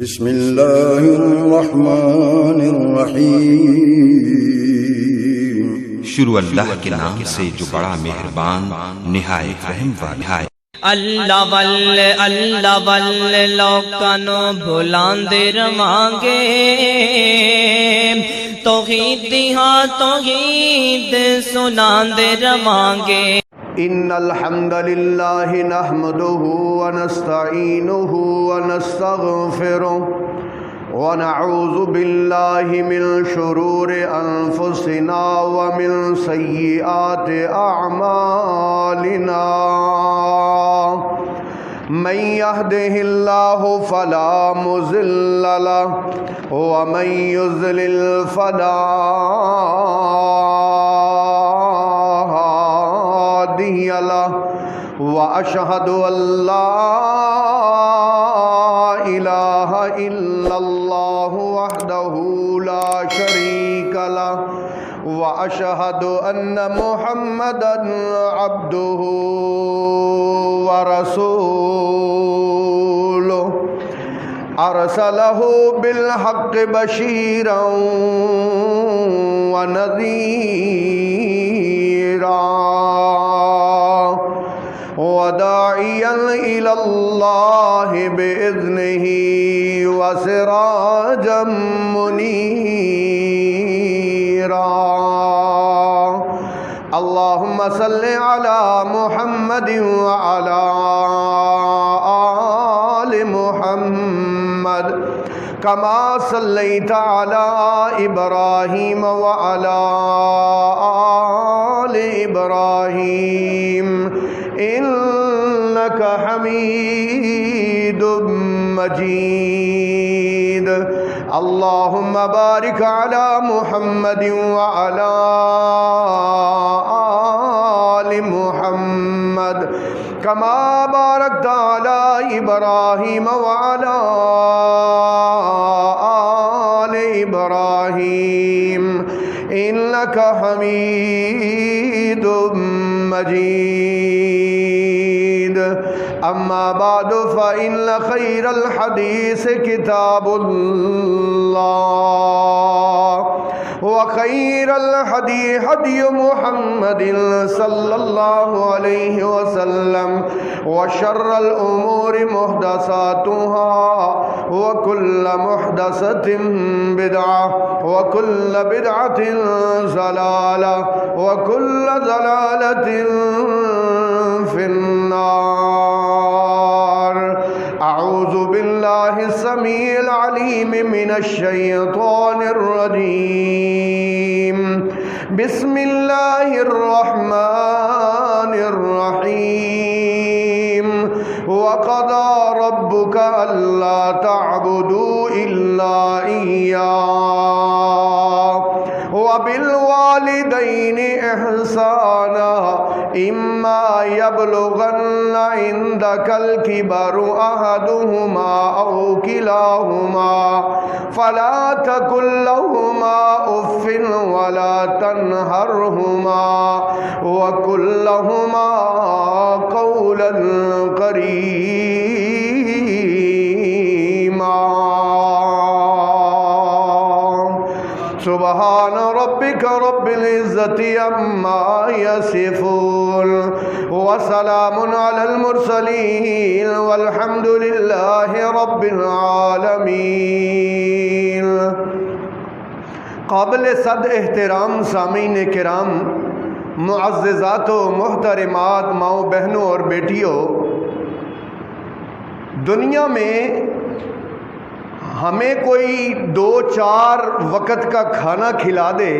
بسم اللہ الرحمن الرحیم۔ شروع اللہ کے نام سے جو بڑا مہربان نہایت رحم والا ہے۔ اللہ واللہ لوکانو بھلاندے رواںگے، توحید ہاں توحید سناندے رواںگے۔ ان الحمد للہ نحمده ونستعینه ونستغفره ونعوذ باللہ من شرور انفسنا ومن سیئات اعمالنا، من يهده الله فلا مضل له ومن يضلل فلا هادي له، وأشهد أن لا إله إلا الله وحده لا شريك له، وأشهد أن محمدا عبده ورسوله، أرسله بالحق بشيرا ونذيرا وداعيا إلى الله بإذنه وسراجا منيرا۔ اللهم صل على محمد وعلى آل محمد كما صليت على إبراهيم وعلى آل إبراهيم إنك حميد مجيد۔ اللهم بارك على محمد وعلى آل محمد كما باركت على إبراهيم وعلى آل إبراهيم إنك حميد مجيد۔ أما بعد فإن خير الحديث كتاب الله، وخير الهدي هدي محمد صلى الله عليه وسلم، وشر الأمور محدثاتها، وكل محدثة بدعة، وكل بدعة ضلالة، وكل ضلالة في النار۔ أعوذ بالله السميع العليم من الشيطان الرجيم، بسم الله الرحمن الرحيم۔ وقضى ربك ألا تعبدوا إلا إياه وبالوالدين إحسانا، إما يبلغن عندك الكبر أحدهما أو كلاهما فلا تقل لهما أف ولا تنهرهما وقل لهما قولا كريما۔ سبحان ربك رب العزة عما يصفون، وسلام على المرسلين، والحمد لله رب العالمين۔ قابل صد احترام سامعین کرام، معززات و محترمات، ماؤں بہنوں اور بیٹیوں، دنیا میں ہمیں کوئی 2-4 وقت کا کھانا کھلا دے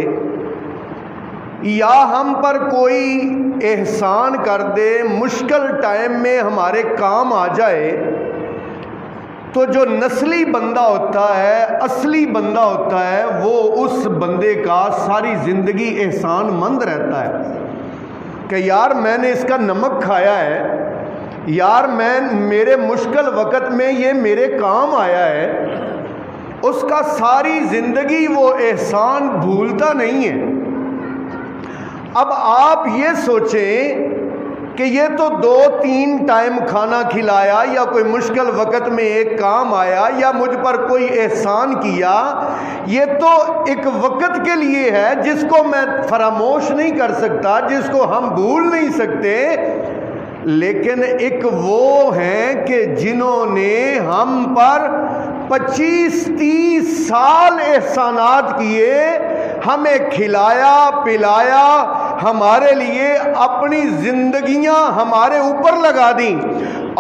یا ہم پر کوئی احسان کر دے، مشکل ٹائم میں ہمارے کام آ جائے، تو جو نسلی بندہ ہوتا ہے، اصلی بندہ ہوتا ہے، وہ اس بندے کا ساری زندگی احسان مند رہتا ہے کہ یار میں نے اس کا نمک کھایا ہے، یار میرے مشکل وقت میں یہ میرے کام آیا ہے۔ اس کا ساری زندگی وہ احسان بھولتا نہیں ہے۔ اب آپ یہ سوچیں کہ یہ تو 2-3 ٹائم کھانا کھلایا یا کوئی مشکل وقت میں ایک کام آیا یا مجھ پر کوئی احسان کیا، یہ تو ایک وقت کے لیے ہے جس کو میں فراموش نہیں کر سکتا، جس کو ہم بھول نہیں سکتے۔ لیکن ایک وہ ہیں کہ جنہوں نے ہم پر 25-30 سال احسانات کیے، ہمیں کھلایا پلایا، ہمارے لیے اپنی زندگیاں ہمارے اوپر لگا دیں،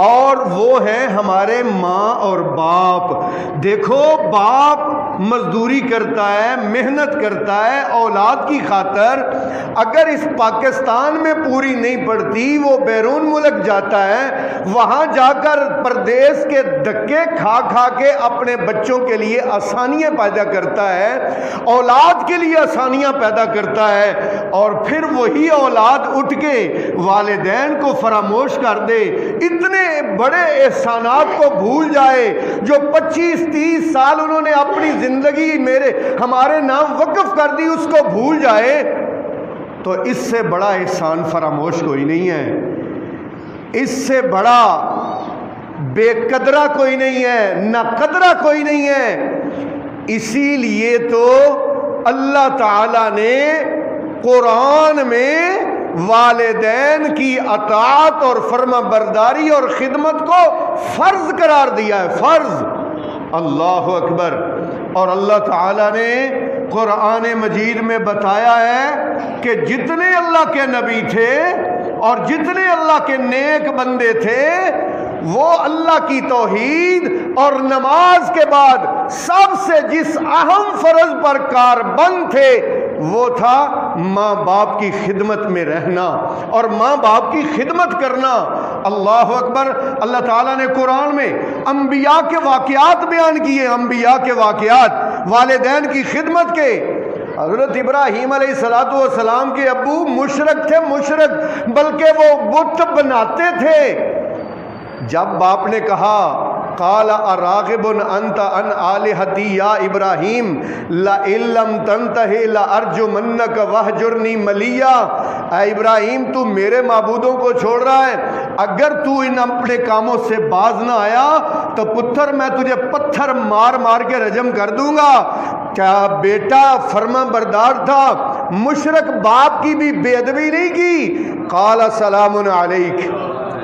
اور وہ ہیں ہمارے ماں اور باپ۔ دیکھو باپ مزدوری کرتا ہے، محنت کرتا ہے اولاد کی خاطر، اگر اس پاکستان میں پوری نہیں پڑتی وہ بیرون ملک جاتا ہے، وہاں جا کر پردیس کے دھکے کھا کھا کے اپنے بچوں کے لیے آسانیاں پیدا کرتا ہے، اولاد کے لیے آسانیاں پیدا کرتا ہے، اور پھر وہی اولاد اٹھ کے والدین کو فراموش کر دے، اتنے بڑے احسانات کو بھول جائے جو 25-30 سال انہوں نے اپنی زندگی ہمارے نام وقف کر دی، اس کو بھول جائے، تو اس سے بڑا احسان فراموش کوئی نہیں ہے، اس سے بڑا بے قدرہ کوئی نہیں ہے، نہ قدرہ کوئی نہیں ہے۔ اسی لیے تو اللہ تعالی نے قرآن میں والدین کی اطاعت اور فرما برداری اور خدمت کو فرض قرار دیا ہے، فرض۔ اللہ اکبر۔ اور اللہ تعالیٰ نے قرآن مجید میں بتایا ہے کہ جتنے اللہ کے نبی تھے اور جتنے اللہ کے نیک بندے تھے، وہ اللہ کی توحید اور نماز کے بعد سب سے جس اہم فرض پر کاربند تھے وہ تھا ماں باپ کی خدمت میں رہنا اور ماں باپ کی خدمت کرنا۔ اللہ اکبر۔ اللہ تعالیٰ نے قرآن میں انبیاء کے واقعات بیان کیے، انبیاء کے واقعات والدین کی خدمت کے۔ حضرت ابراہیم علیہ السلام کے ابو مشرک تھے، مشرک، بلکہ وہ بت بناتے تھے۔ جب باپ نے کہا قال اراغب انت عن الہتی یا ابراہیم لئن لم تنتہ لارجمنک واہجرنی ملیا، اے ابراہیم تو میرے معبودوں کو چھوڑ رہا ہے، اگر تو ان اپنے کاموں سے باز نہ آیا تو پتھر میں تجھے پتھر مار مار کے رجم کر دوں گا۔ کیا بیٹا فرما بردار تھا، مشرک باپ کی بھی بے ادبی نہیں کی۔ قال سلام علیک،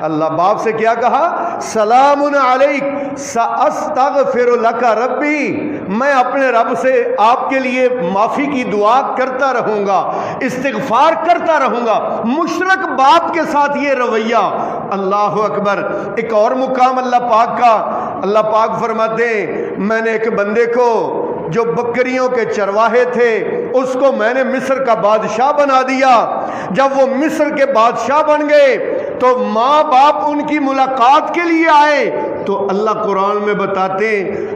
اللہ باپ سے کیا کہا؟ سلام علیک ساستغفر لک ربی، میں اپنے رب سے آپ کے لیے معافی کی دعا کرتا رہوں گا، استغفار کرتا رہوں گا۔ مشرک باپ کے ساتھ یہ رویہ، اللہ اکبر۔ ایک اور مقام اللہ پاک کا، اللہ پاک فرماتے ہیں میں نے ایک بندے کو جو بکریوں کے چرواہے تھے اس کو میں نے مصر کا بادشاہ بنا دیا۔ جب وہ مصر کے بادشاہ بن گئے تو ماں باپ ان کی ملاقات کے لیے آئے تو اللہ قرآن میں بتاتے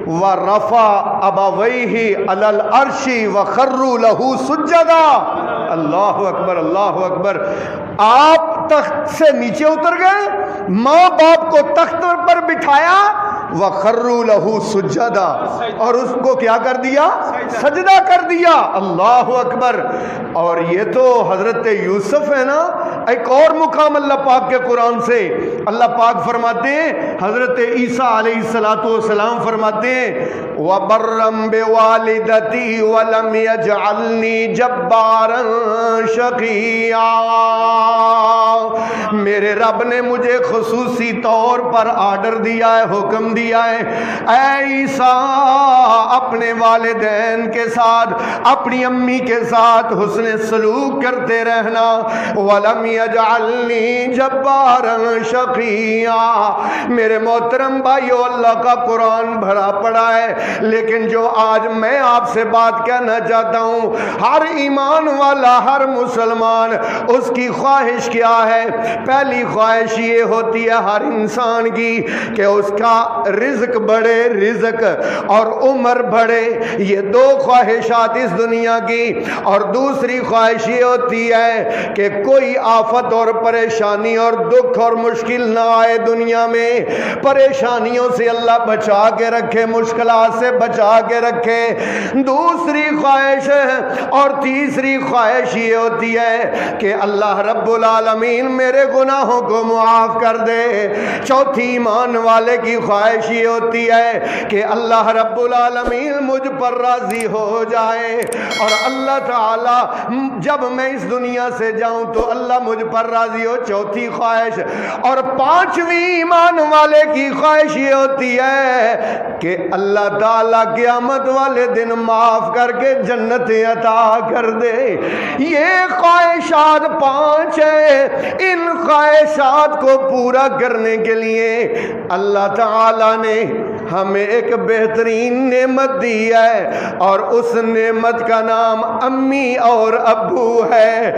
وَرَفَعَ أَبَوَيْهِ عَلَى الْعَرْشِ وَخَرُّوا لَهُ سُجَّدًا۔ اللہ اکبر، اللہ اکبر۔ آپ تخت سے نیچے اتر گئے، ماں باپ کو تخت پر بٹھایا، وَخَرُّوا لَهُ سُجَّدًا، اور اس کو کیا کر دیا؟ سجدہ کر دیا۔ اللہ اکبر۔ اور یہ تو حضرت یوسف ہے نا۔ ایک اور مقام اللہ پاک کے قرآن سے اللہ پاک فرماتے ہیں، حضرت عیسیٰ علیہ السلام فرماتے ہیں وَبَرًّا بِوَالِدَتِي وَلَمْ يَجْعَلْنِي جَبَّارًا شَقِيًّا۔ میرے رب نے مجھے خصوصی طور پر آرڈر دیا ہے، حکم دیا ہے، اے عیسیٰ اپنے والدین کے ساتھ، اپنی امی کے ساتھ حسن سلوک کرتے رہنا۔ وَلَمْ يَجْعَلْنِي جَبَّارًا شَقِيًّا۔ میرے محترم بھائیو، اللہ کا قرآن بھرا پڑا ہے، لیکن جو آج میں آپ سے بات کہنا چاہتا ہوں، ہر ایمان والا، ہر مسلمان، اس کی خواہش کیا ہے؟ پہلی خواہش یہ ہوتی ہے ہر انسان کی کہ اس کا رزق بڑھے، رزق اور عمر بڑھے. یہ دو خواہشات اس دنیا کی. اور دوسری خواہش یہ ہوتی ہے کہ کوئی آفت اور پریشانی اور دکھ اور مشکل نہ آئے دنیا میں. پریشانیوں سے اللہ بچا کے رکھے, مشکلات سے بچا کے رکھے. دوسری خواہش اور تیسری خواہش یہ ہوتی ہے کہ اللہ رب العالمین میرے گناہوں کو معاف کر دے. چوتھی ایمان والے کی خواہش یہ ہوتی ہے کہ اللہ رب العالمین مجھ پر راضی ہو جائے, اور اللہ تعالی جب میں اس دنیا سے جاؤں تو اللہ مجھ پر راضی ہو. چوتھی خواہش. اور پانچویں ایمان والے کی خواہش یہ ہوتی ہے کہ اللہ تعالیٰ قیامت والے دن معاف کر کے جنت عطا کر دے. یہ خواہشات پانچ ہیں. ان خواہشات کو پورا کرنے کے لیے اللہ تعالیٰ نے ہمیں ایک بہترین نعمت دی ہے, اور اس نعمت کا نام امی اور ابو ہے.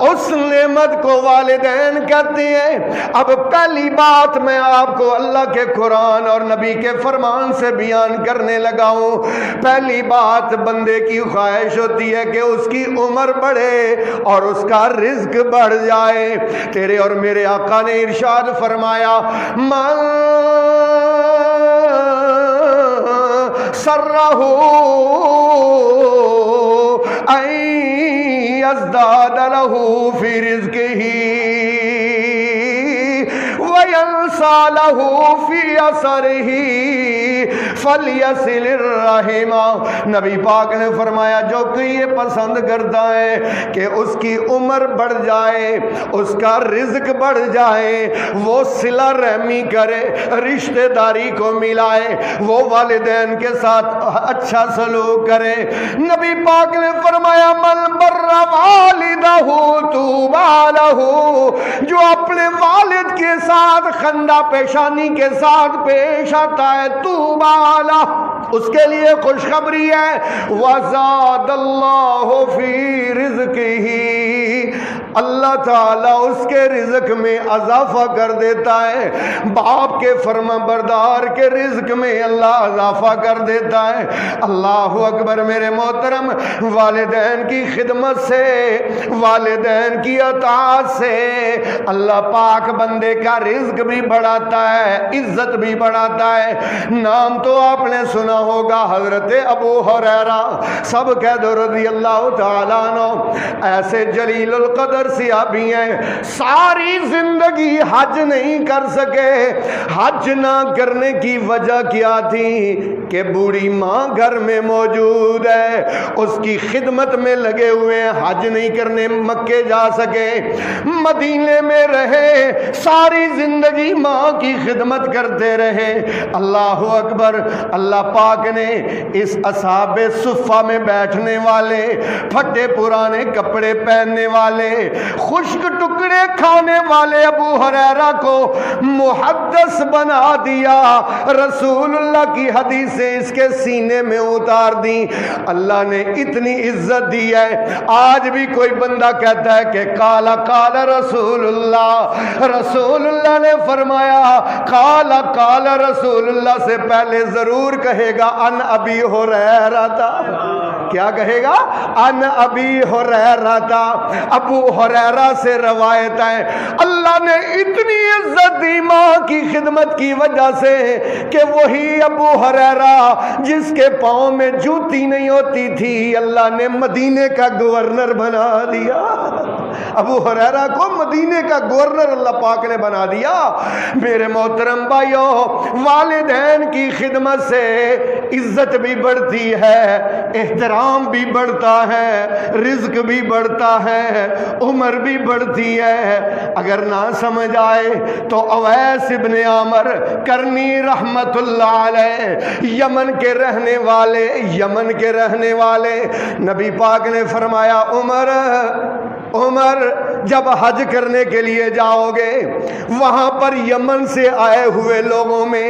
اس نعمت کو والدین کہتے ہیں. اب پہلی بات میں آپ کو اللہ کے قرآن اور نبی کے فرمان سے بیان کرنے لگا ہوں. پہلی بات من کی خواہش ہوتی ہے کہ اس کی عمر بڑھے اور اس کا رزق بڑھ جائے. تیرے اور میرے آقا نے ارشاد فرمایا من سرہ ان یزداد لہ فی رزقہ وینسا لہ فی اثرہ فلیصل الرحم. نبی پاک نے فرمایا جو کوئی یہ پسند کرتا ہے کہ اس کی عمر بڑھ جائے, اس کا رزق بڑھ جائے, وہ صلہ رحمی کرے, رشتہ داری کو ملائے, وہ والدین کے ساتھ اچھا سلوک کرے. نبی پاک نے فرمایا من بر والدہ طوبی لہ, جو اپنے والد کے ساتھ خندہ پیشانی کے ساتھ پیش آتا ہے, طوبی لہ, اس کے لیے خوشخبری ہے. وزاد اللہ فی رزقہ, اللہ تعالیٰ اس کے رزق میں اضافہ کر دیتا ہے. باپ کے فرما بردار کے رزق میں اللہ اضافہ کر دیتا ہے. اللہ اکبر. میرے محترم, والدین کی خدمت سے, والدین کی اطاعت سے اللہ پاک بندے کا رزق بھی بڑھاتا ہے, عزت بھی بڑھاتا ہے. نام تو آپ نے سنا ہوگا حضرت ابو ہریرہ, سب کہہ دو رضی اللہ تعالیٰ عنہ. ایسے جلیل القدر صحابی ہیں, ساری زندگی حج نہیں کر سکے. حج نہ کرنے کی وجہ کیا تھی کہ بوڑھی ماں گھر میں موجود ہے, اس کی خدمت میں لگے ہوئے ہیں, حج نہیں کرنے مکے جا سکے, مدینے میں رہے, ساری زندگی ماں کی خدمت کرتے رہے. اللہ اکبر. اللہ پاک نے اس اصحاب صفہ میں بیٹھنے والے, پھٹے پرانے کپڑے پہننے والے, خشک ٹکڑے کھانے والے ابو ہریرہ کو محدث بنا دیا. رسول اللہ کی حدیثیں اس کے سینے میں اتار دی. اللہ نے اتنی عزت دی ہے. آج بھی کوئی بندہ کہتا ہے کہ قال قال رسول اللہ, رسول اللہ نے فرمایا, قال قال رسول اللہ سے پہلے ضرور کہے گا ان ابی ہریرہ تھا. کیا کہے گا؟ ان ابی ہریرہ تھا. ابو ہریرہ سے روایت ہے. اللہ نے اتنی عزت دی ماں کی خدمت کی وجہ سے کہ وہی ابو ہریرہ جس کے پاؤں میں جوتی نہیں ہوتی تھی, اللہ نے مدینے کا گورنر بنا دیا. ابو ہریرہ کو مدینے کا گورنر اللہ پاک نے بنا دیا. میرے محترم بھائیو, والدین کی خدمت سے عزت بھی بڑھتی ہے, احترام بھی بڑھتا ہے, رزق بھی بڑھتا ہے, عمر بھی بڑھتی ہے. اگر نہ سمجھ آئے تو اویس ابن عامر کرنی رحمت اللہ علیہ, یمن کے رہنے والے, یمن کے رہنے والے, نبی پاک نے فرمایا عمر جب حج کرنے کے لیے جاؤ گے, وہاں پر یمن سے آئے ہوئے لوگوں میں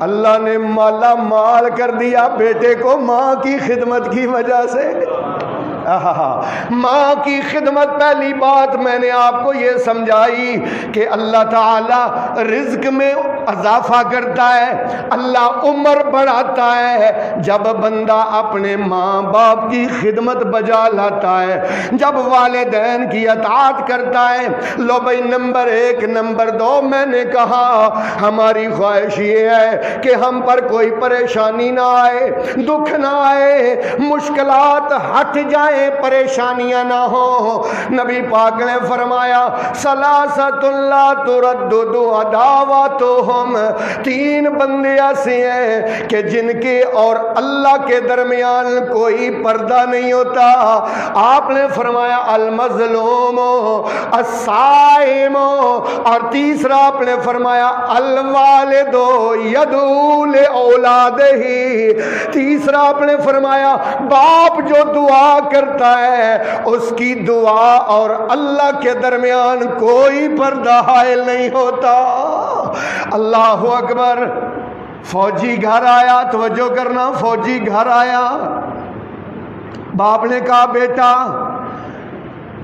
اللہ نے مالا مال کر دیا بیٹے کو ماں کی خدمت کی وجہ سے۔ ماں کی خدمت، پہلی بات میں نے آپ کو یہ سمجھائی کہ اللہ تعالی رزق میں اضافہ کرتا ہے، اللہ عمر بڑھاتا ہے جب بندہ اپنے ماں باپ کی خدمت بجا لاتا ہے، جب والدین کی اطاعت کرتا ہے۔ لو بھائی نمبر 1، نمبر 2 میں نے کہا ہماری خواہش یہ ہے کہ ہم پر کوئی پریشانی نہ آئے، دکھ نہ آئے، مشکلات ہٹ جائیں، پریشانیاں نہ ہو۔ نبی پاک نے فرمایا ثلاثۃ لا ترد عداوتہم، 3 بندے ایسے ہیں کہ جن کے اور اللہ کے درمیان کوئی پردہ نہیں ہوتا۔ آپ نے فرمایا المظلوم، الصائم، اور تیسرا آپ نے فرمایا الوالد یدعو لأولادہ، تیسرا آپ نے فرمایا باپ جو دعا کرتا ہے اس کی دعا اور اللہ کے درمیان کوئی پردہ حائل نہیں ہوتا۔ اللہ اکبر۔ فوجی گھر آیا، توجہ کرنا، فوجی گھر آیا، باپ نے کہا بیٹا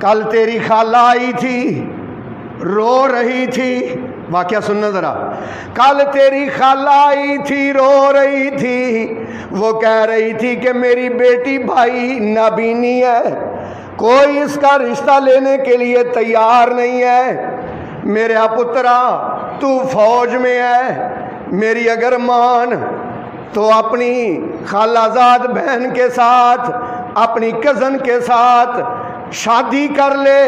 کل تیری خالہ آئی تھی، رو رہی تھی، واقعہ سننا ذرا، کل تیری خالہ آئی تھی، رو رہی تھی، وہ کہہ رہی تھی کہ میری بیٹی بھائی نابینی ہے، کوئی اس کا رشتہ لینے کے لیے تیار نہیں ہے۔ میرے پترا تو فوج میں ہے، میری اگر مان تو اپنی خالہ زاد بہن کے ساتھ، اپنی کزن کے ساتھ شادی کر لے،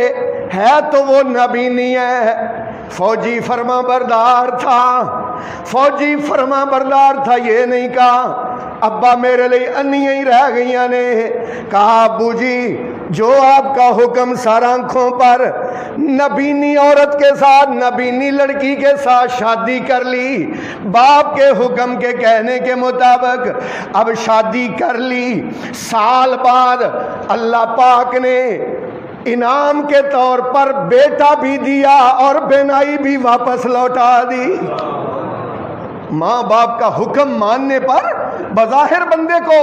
ہے تو وہ نابینی ہے۔ فوجی فرما بردار تھا، فوجی فرما بردار تھا، یہ نہیں کہا ابا میرے لیے انیاں ہی رہ گئیاں نے، کہا ابو جی جو آپ کا حکم سر آنکھوں پر، نبینی عورت کے ساتھ، نبینی لڑکی کے ساتھ شادی کر لی، باپ کے حکم کے کہنے کے مطابق اب شادی کر لی۔ سال بعد اللہ پاک نے انعام کے طور پر بیٹا بھی دیا اور بینائی بھی واپس لوٹا دی۔ ماں باپ کا حکم ماننے پر بظاہر بندے کو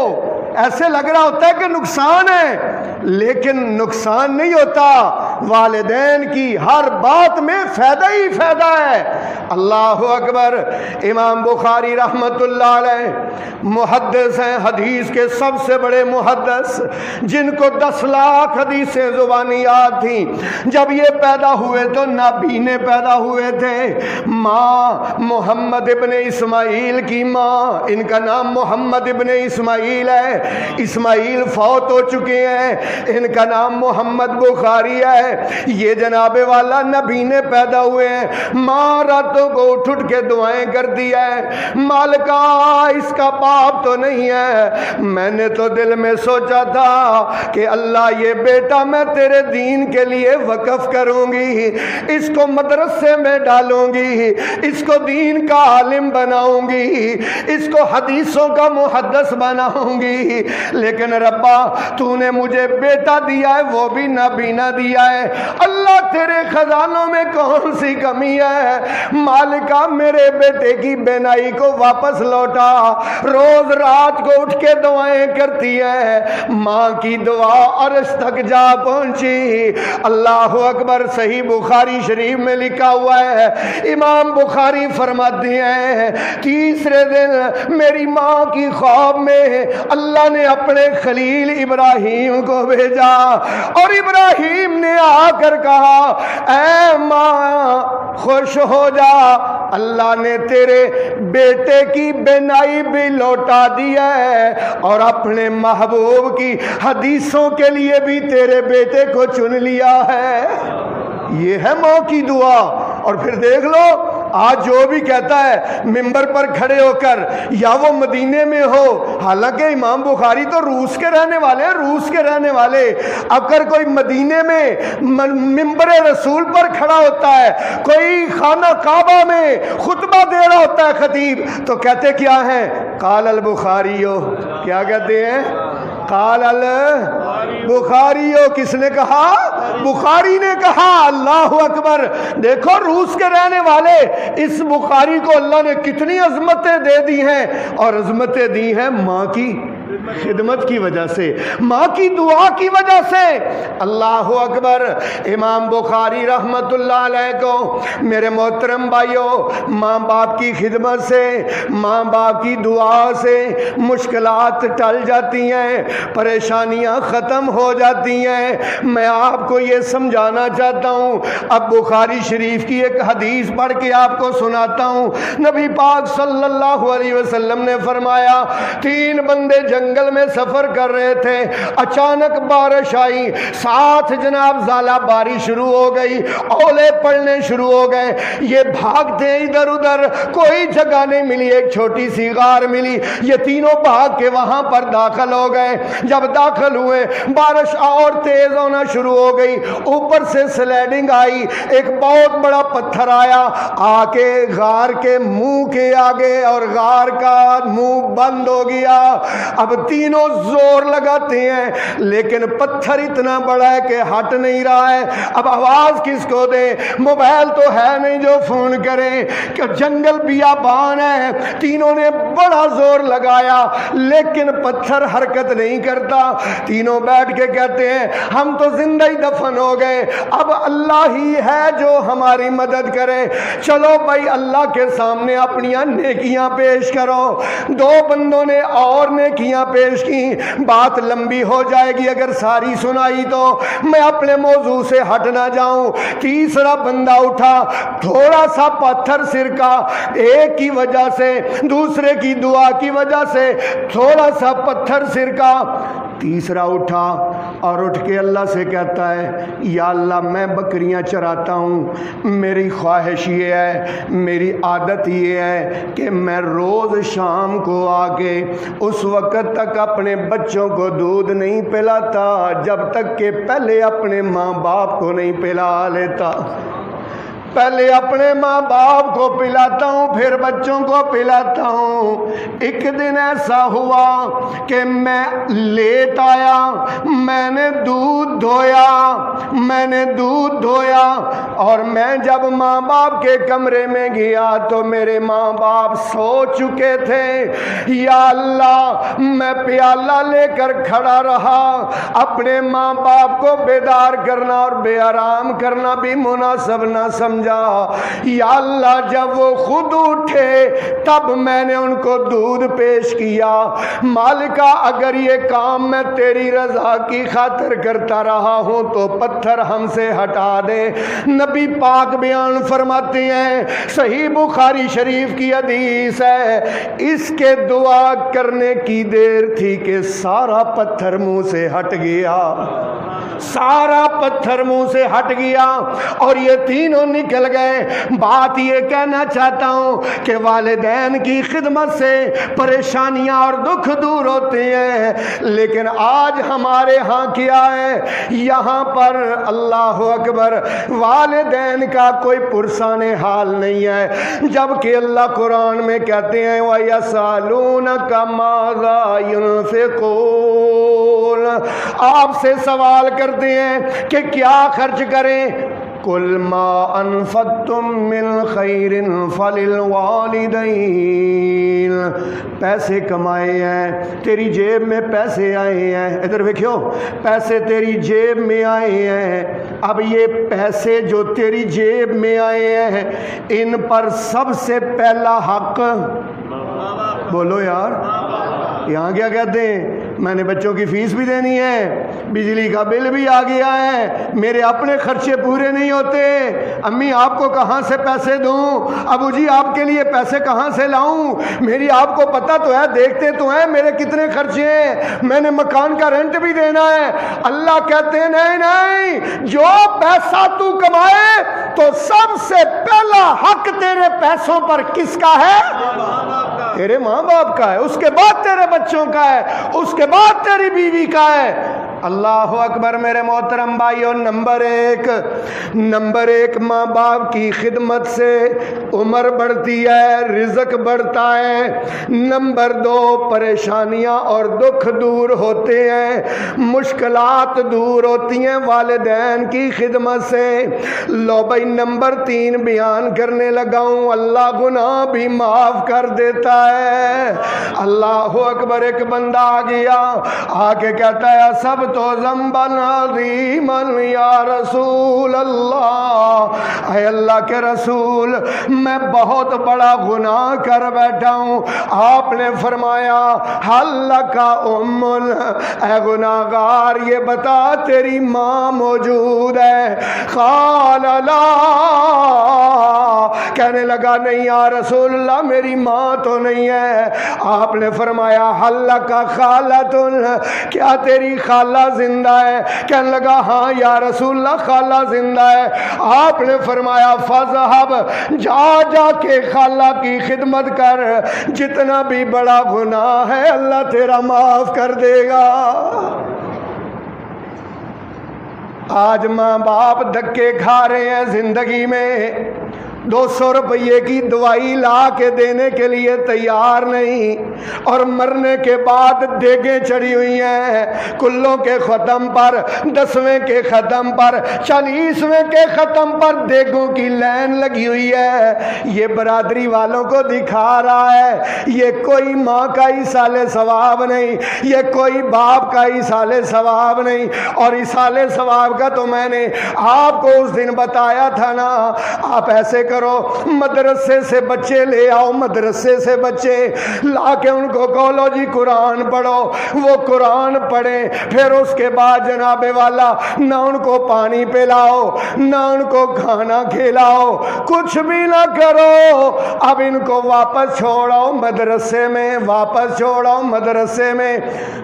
ایسے لگ رہا ہوتا ہے کہ نقصان ہے، لیکن نقصان نہیں ہوتا، والدین کی ہر بات میں فائدہ ہی فائدہ ہے۔ اللہ اکبر۔ امام بخاری رحمت اللہ علیہ محدث ہیں، حدیث کے سب سے بڑے محدث، جن کو 10 لاکھ حدیثیں زبانی یاد تھیں۔ جب یہ پیدا ہوئے تو نابینے پیدا ہوئے تھے۔ ماں محمد ابن اسماعیل کی ماں، ان کا نام محمد ابن اسماعیل ہے، اسماعیل فوت ہو چکے ہیں، ان کا نام محمد بخاری ہے۔ یہ جناب والا نبینے پیدا ہوئے ہیں۔ ماں راتوں کو اٹھ اٹھ کے دعائیں کرتی ہے، مالکا اس کا باپ تو نہیں ہے، میں نے تو دل میں سوچا تھا کہ اللہ یہ بیٹا میں تیرے دین کے لیے وقف کروں گی، اس کو مدرسے میں ڈالوں گی، اس کو دین کا عالم بناؤں گی، اس کو حدیثوں کا محدث بناؤں گی، لیکن ربا تو نے مجھے بیٹا دیا ہے وہ بھی نابینا دیا ہے، اللہ تیرے خزانوں میں کون سی کمی ہے، مالکا میرے بیٹے کی بینائی کو واپس لوٹا۔ روز رات کو اٹھ کے دعائیں کرتی ہے، ماں کی دعا عرش تک جا پہنچی۔ اللہ اکبر۔ صحیح بخاری شریف میں لکھا ہوا ہے، امام بخاری فرماتے ہیں تیسرے دن میری ماں کی خواب میں اللہ نے اپنے خلیل ابراہیم کو بھیجا، اور ابراہیم نے آ کر کہا اے ماں خوش ہو جا، اللہ نے تیرے بیٹے کی بینائی بھی لوٹا دی ہے اور اپنے محبوب کی حدیثوں کے لیے بھی تیرے بیٹے کو چن لیا ہے۔ یہ ہے ماں کی دعا۔ اور پھر دیکھ لو آج جو بھی کہتا ہے ممبر پر کھڑے ہو کر، یا وہ مدینے میں ہو، حالانکہ امام بخاری تو روس کے رہنے والے ہیں، روس کے رہنے والے، اگر کوئی مدینے میں ممبر رسول پر کھڑا ہوتا ہے، کوئی خانہ کعبہ میں خطبہ دے رہا ہوتا ہے خطیب، تو کہتے کیا ہیں؟ قال البخاریو، کیا کہتے ہیں؟ قال البخاریو، کس نے کہا؟ بخاری نے کہا اللہ اکبر، دیکھو روس کے رہنے والے، اس بخاری کو اللہ نے کتنی عظمتیں دے دی ہیں، اور عظمتیں دی ہیں ماں کی خدمت کی وجہ سے، ماں کی دعا کی وجہ سے۔ اللہ اکبر۔ امام بخاری رحمت اللہ علیہ کو میرے محترم بھائیوں، ماں باپ کی خدمت سے، ماں باپ کی دعا سے مشکلات ٹل جاتی ہیں، پریشانیاں ختم ہو جاتی ہیں۔ میں آپ کو یہ سمجھانا چاہتا ہوں، اب بخاری شریف کی ایک حدیث پڑھ کے آپ کو سناتا ہوں۔ نبی پاک صلی اللہ علیہ وسلم نے فرمایا، 3 بندے جنگل میں سفر کر رہے تھے، اچانک بارش آئی، ساتھ جناب زالہ باری شروع ہو گئی، اولے پڑنے شروع ہو گئے، یہ بھاگتے ادھر ادھر، کوئی جگہ نہیں ملی، ایک چھوٹی سی غار ملی، یہ تینوں بھاگ کے وہاں پر داخل ہو گئے۔ جب داخل ہوئے بارش اور تیز ہونا شروع ہو گئی، اوپر سے سلائڈنگ آئی، ایک بہت بڑا پتھر آیا، آ کے غار کے منہ کے آگے، اور غار کا منہ بند ہو گیا۔ اب تینوں زور لگاتے ہیں لیکن پتھر اتنا بڑا ہے کہ ہٹ نہیں رہا ہے۔ اب آواز کس کو دے؟ موبائل تو ہے نہیں جو فون کریں، کہ جنگل بیابان ہے۔ تینوں نے بڑا زور لگایا لیکن پتھر حرکت نہیں کرتا۔ تینوں بیٹھ کے کہتے ہیں ہم تو زندہ ہی دفن ہو گئے، اب اللہ ہی ہے جو ہماری مدد کرے۔ چلو بھائی اللہ کے سامنے اپنی نیکیاں پیش کرو۔ 2 بندوں نے اور نیکیاں پیش کی، بات لمبی ہو جائے گی اگر ساری سنائی تو، میں اپنے موضوع سے ہٹ نہ جاؤں۔ تیسرا بندہ اٹھا، تھوڑا سا پتھر سرکا، ایک کی وجہ سے، دوسرے کی دعا کی وجہ سے تھوڑا سا پتھر سرکا۔ تیسرا اٹھا اور اٹھ کے اللہ سے کہتا ہے یا اللہ میں بکریاں چراتا ہوں، میری خواہش یہ ہے، میری عادت یہ ہے کہ میں روز شام کو آ کے اس وقت تک اپنے بچوں کو دودھ نہیں پلاتا جب تک کہ پہلے اپنے ماں باپ کو نہیں پلا لیتا۔ پہلے اپنے ماں باپ کو پلاتا ہوں پھر بچوں کو پلاتا ہوں۔ ایک دن ایسا ہوا کہ میں لیٹ آیا، میں نے دودھ دھویا اور میں جب ماں باپ کے کمرے میں گیا تو میرے ماں باپ سو چکے تھے۔ یا اللہ میں پیالہ لے کر کھڑا رہا، اپنے ماں باپ کو بیدار کرنا اور بے آرام کرنا بھی مناسب نہ سمجھا۔ یا اللہ جب وہ خود اٹھے تب میں نے ان کو دودھ پیش کیا۔ مالکا اگر یہ کام میں تیری رضا کی خاطر کرتا رہا ہوں تو پتھر ہم سے ہٹا دے۔ نبی پاک بیان فرماتے ہیں، صحیح بخاری شریف کی حدیث ہے، اس کے دعا کرنے کی دیر تھی کہ سارا پتھر منہ سے ہٹ گیا، سارا پتھر منہ سے ہٹ گیا اور یہ تینوں نکل گئے۔ بات یہ کہنا چاہتا ہوں کہ والدین کی خدمت سے پریشانیاں اور دکھ دور ہوتے ہیں، لیکن آج ہمارے ہاں کیا ہے؟ یہاں پر اللہ اکبر والدین کا کوئی پرسان حال نہیں ہے، جبکہ اللہ قرآن میں کہتے ہیں وَيَسْأَلُونَكَ مَاذَا يُنْفِقُونَ، آپ سے سوال کرتے ہیں کہ کیا خرچ کریں؟ قُلْ مَا أَنفَقْتُم مِّن خَيْرٍ فَلِلْوَالِدَيْنِ، پیسے کمائے ہیں، تیری جیب میں پیسے آئے ہیں، ادھر دیکھو پیسے تیری جیب میں آئے ہیں۔ اب یہ پیسے جو تیری جیب میں آئے ہیں ان پر سب سے پہلا حق، بولو یار یہاں کیا کہتے ہیں؟ میں نے بچوں کی فیس بھی دینی ہے، بجلی کا بل بھی آ گیا ہے، میرے اپنے خرچے پورے نہیں ہوتے، امی آپ کو کہاں سے پیسے دوں، ابو جی آپ کے لیے پیسے کہاں سے لاؤں، میری آپ کو پتہ تو ہے، دیکھتے تو ہیں میرے کتنے خرچے ہیں، میں نے مکان کا رینٹ بھی دینا ہے۔ اللہ کہتے ہیں نہیں نہیں، جو پیسہ تو کمائے تو سب سے پہلا حق تیرے پیسوں پر کس کا ہے؟ تیرے ماں باپ کا ہے، اس کے بعد تیرے بچوں کا ہے، اس کے بعد تیری بیوی کا ہے۔ اللہ اکبر میرے محترم بھائیوں، نمبر ایک ماں باپ کی خدمت سے عمر بڑھتی ہے، رزق بڑھتا ہے۔ نمبر 2 پریشانیاں اور دکھ دور ہوتے ہیں، مشکلات دور ہوتی ہیں والدین کی خدمت سے۔ لو بھائی نمبر 3 بیان کرنے لگا ہوں، اللہ گناہ بھی معاف کر دیتا ہے۔ اللہ اکبر، ایک بندہ آ گیا، آ کے کہتا ہے سب تو ذنبًا عظیمًا یا رسول اللہ، اے اللہ کے رسول میں بہت بڑا گناہ کر بیٹھا ہوں۔ آپ نے فرمایا حل لک ام، اے گناہگار یہ بتا تیری ماں موجود ہے؟ قال لا، کہنے لگا نہیں یا رسول اللہ میری ماں تو نہیں ہے۔ آپ نے فرمایا حل لک خالۃ، کیا تیری خالہ زندہ ہے؟ کہنے لگا ہاں یا رسول اللہ خالہ زندہ ہے۔ آپ نے فرمایا فذهب، جا کے خالہ کی خدمت کر، جتنا بھی بڑا گناہ ہے اللہ تیرا معاف کر دے گا۔ آج ماں باپ دھکے کھا رہے ہیں زندگی میں، 200 روپے کی دوائی لا کے دینے کے لیے تیار نہیں، اور مرنے کے بعد دیگیں چڑھی ہوئی ہیں، کلوں کے ختم پر، 10ویں کے ختم پر، 40ویں کے ختم پر دیگوں کی لائن لگی ہوئی ہے۔ یہ برادری والوں کو دکھا رہا ہے یہ کوئی ماں کا ایصال ثواب نہیں، یہ کوئی باپ کا ایصال ثواب نہیں۔ اور ایصال ثواب کا تو میں نے آپ کو اس دن بتایا تھا نا، آپ ایسے کرو مدرسے سے بچے لے آؤ، مدرسے سے بچے لا کے ان کو کہو لو جی قرآن پڑھو، وہ قرآن پڑھیں، پھر اس کے بعد جناب والا نہ ان کو پانی پلاؤ نہ ان کو کھانا کھلاؤ، کچھ بھی نہ کرو، اب ان کو واپس چھوڑاؤ مدرسے میں، واپس چھوڑاؤ مدرسے میں۔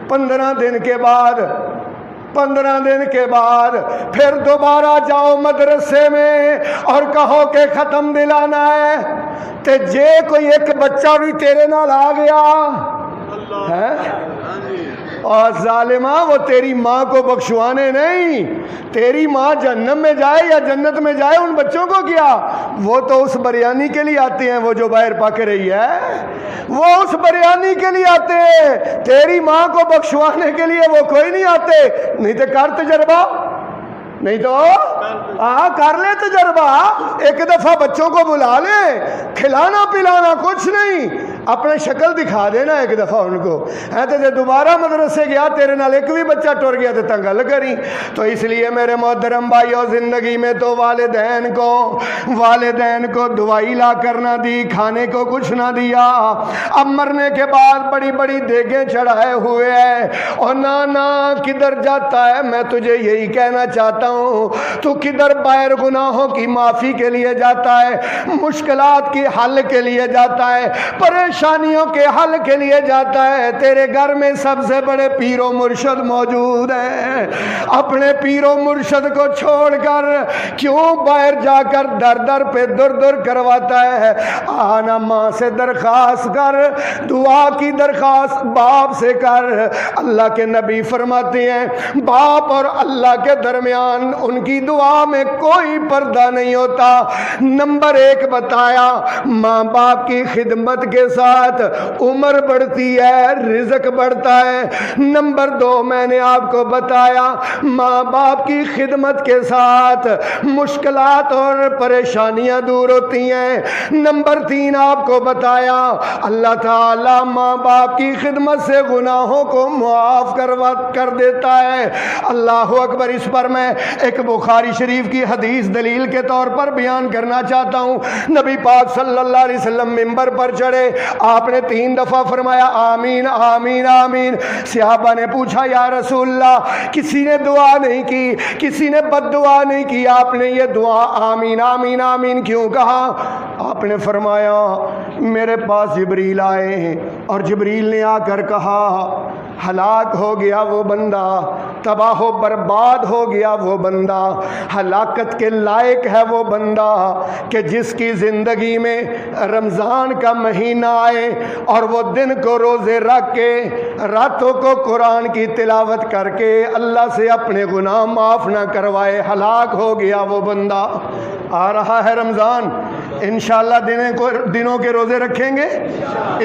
15 دن کے بعد پھر دوبارہ جاؤ مدرسے میں اور کہو کہ ختم دلانا ہے، تے جے کوئی ایک بچہ بھی تیرے نال آ گیا ہے اور ظالمہ وہ تیری ماں کو بخشوانے نہیں، تیری ماں جہنم میں جائے یا جنت میں جائے ان بچوں کو کیا، وہ تو اس بریانی کے لیے آتے ہیں، وہ جو باہر پک رہی ہے وہ اس بریانی کے لیے آتے ہیں، تیری ماں کو بخشوانے کے لیے وہ کوئی نہیں آتے۔ نہیں تو کر تجربہ، نہیں تو کر لے تجربہ، ایک دفعہ بچوں کو بلا لے، کھلانا پلانا کچھ نہیں، اپنے شکل دکھا دینا ایک دفعہ ان کو، تو دوبارہ مدرسے گیا تیرے نال ایک بھی بچہ ٹر گیا تو تنگل کری۔ تو اس لیے میرے محترم بھائیو، زندگی میں تو والدین کو دوائی لا کر نہ دی، کھانے کو کچھ نہ دیا، اب مرنے کے بعد بڑی بڑی دیگیں چڑھائے ہوئے ہیں، اور نانا کدھر جاتا ہے؟ میں تجھے یہی کہنا چاہتا ہوں، تو کدھر باہر گناہوں کی معافی کے لیے جاتا ہے، مشکلات کی حل کے لیے جاتا ہے، پریشانیوں کے حل کے لیے جاتا ہے۔ تیرے گھر میں سب سے بڑے پیر و مرشد موجود ہیں، اپنے پیر و مرشد کو چھوڑ کر کیوں باہر جا کر در در پہ در کرواتا ہے؟ آنا ماں سے درخواست کر، دعا کی درخواست باپ سے کر۔ اللہ کے نبی فرماتے ہیں باپ اور اللہ کے درمیان ان کی دعا میں کوئی پردہ نہیں ہوتا۔ نمبر 1 بتایا، ماں باپ کی خدمت کے ساتھ عمر بڑھتی ہے، رزق بڑھتا ہے۔ نمبر 2 میں نے آپ کو بتایا، ماں باپ کی خدمت کے ساتھ مشکلات اور پریشانیاں دور ہوتی ہیں۔ نمبر 3 آپ کو بتایا، اللہ تعالی ماں باپ کی خدمت سے گناہوں کو معاف کر دیتا ہے۔ اللہ اکبر۔ اس پر میں ایک بخاری شریف کی حدیث دلیل کے طور پر بیان کرنا چاہتا ہوں۔ نبی پاک صلی اللہ علیہ وسلم منبر پر چڑھے، آپ نے 3 دفعہ فرمایا آمین آمین آمین۔ صحابہ نے پوچھا یا رسول اللہ، کسی نے دعا نہیں کی، کسی نے بد دعا نہیں کی، آپ نے یہ دعا آمین آمین آمین کیوں کہا؟ آپ نے فرمایا میرے پاس جبریل آئے ہیں اور جبریل نے آ کر کہا ہلاک ہو گیا وہ بندہ، تباہ و برباد ہو گیا وہ بندہ، ہلاکت کے لائق ہے وہ بندہ کہ جس کی زندگی میں رمضان کا مہینہ آئے اور وہ دن کو روزے رکھ کے راتوں کو قرآن کی تلاوت کر کے اللہ سے اپنے گناہ معاف نہ کروائے۔ ہلاک ہو گیا وہ بندہ۔ آ رہا ہے رمضان، انشاءاللہ دنوں کے روزے رکھیں گے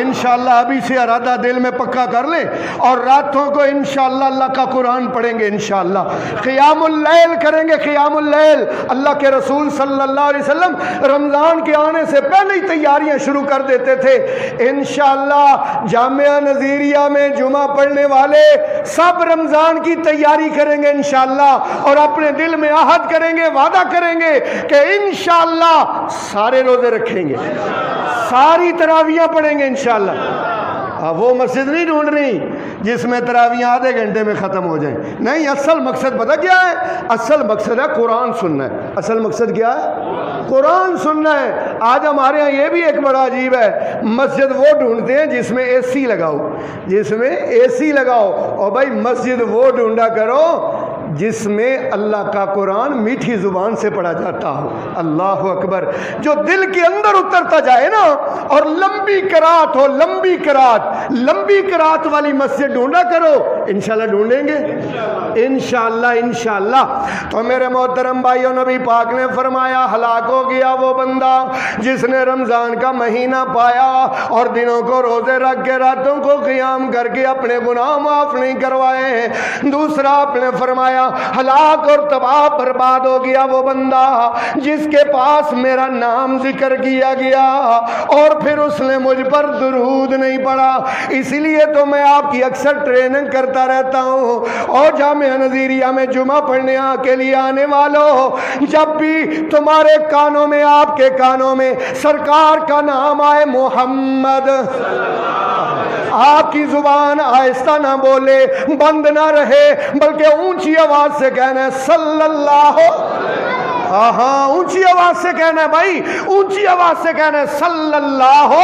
انشاءاللہ، ابھی سے ارادہ دل میں پکا کر لیں، اور راتوں کو انشاءاللہ اللہ کا قرآن پڑھیں گے انشاءاللہ، قیام اللیل کریں گے، قیام اللیل۔ اللہ کے رسول صلی اللہ علیہ وسلم رمضان کے آنے سے پہلے ہی تیاریاں شروع کر دیتے تھے۔ انشاءاللہ جامعہ نظیریہ میں جمعہ پڑھنے والے سب رمضان کی تیاری کریں گے انشاءاللہ، اور اپنے دل میں عہد کریں گے، وعدہ کریں گے کہ انشاءاللہ سارے روزے رکھیں گے، ساری تراویحاں پڑھیں گے انشاءاللہ۔ وہ مسجد نہیں ڈھونڈ رہی جس میں تراویحاں آدھے گھنٹے میں ختم ہو جائیں، نہیں، اصل مقصد پتہ کیا ہے؟ اصل مقصد ہے قرآن سننا ہے۔ اصل مقصد کیا ہے؟ قرآن سننا ہے۔ آج ہمارے ہاں یہ بھی ایک بڑا عجیب ہے، مسجد وہ ڈھونڈتے ہیں جس میں اے سی لگاؤ، جس میں اے سی لگاؤ، اور بھائی مسجد وہ ڈھونڈا کرو جس میں اللہ کا قرآن میٹھی زبان سے پڑھا جاتا ہو۔ اللہ اکبر، جو دل کے اندر اترتا جائے نا، اور لمبی قرات ہو، لمبی قرات والی مسجد ڈھونڈا کرو، انشاءاللہ ڈھونڈیں گے انشاءاللہ انشاءاللہ۔ تو میرے محترم بھائیوں، نبی پاک نے فرمایا ہلاک ہو گیا وہ بندہ جس نے رمضان کا مہینہ پایا اور دنوں کو روزے رکھ کے راتوں کو قیام کر کے اپنے گناہ معاف نہیں کروائے۔ دوسرا آپ نے فرمایا ہلاک اور تباہ برباد ہو گیا وہ بندہ جس کے پاس میرا نام ذکر کیا گیا اور پھر اس نے مجھ پر درود نہیں پڑھا۔ اسی لیے تو میں آپ کی اکثر ٹریننگ کرتا رہتا ہوں، اور جامعہ نظیریہ میں جمعہ پڑھنے کے لیے آنے والوں، جب بھی تمہارے کانوں میں، آپ کے کانوں میں سرکار کا نام آئے محمد، آپ کی زبان آہستہ نہ بولے، بند نہ رہے، بلکہ اونچی آواز سے کہنا ہے صلی اللہ، ہاں اونچی آواز سے کہنا ہے بھائی، اونچی آواز سے کہنا ہے صلی اللہ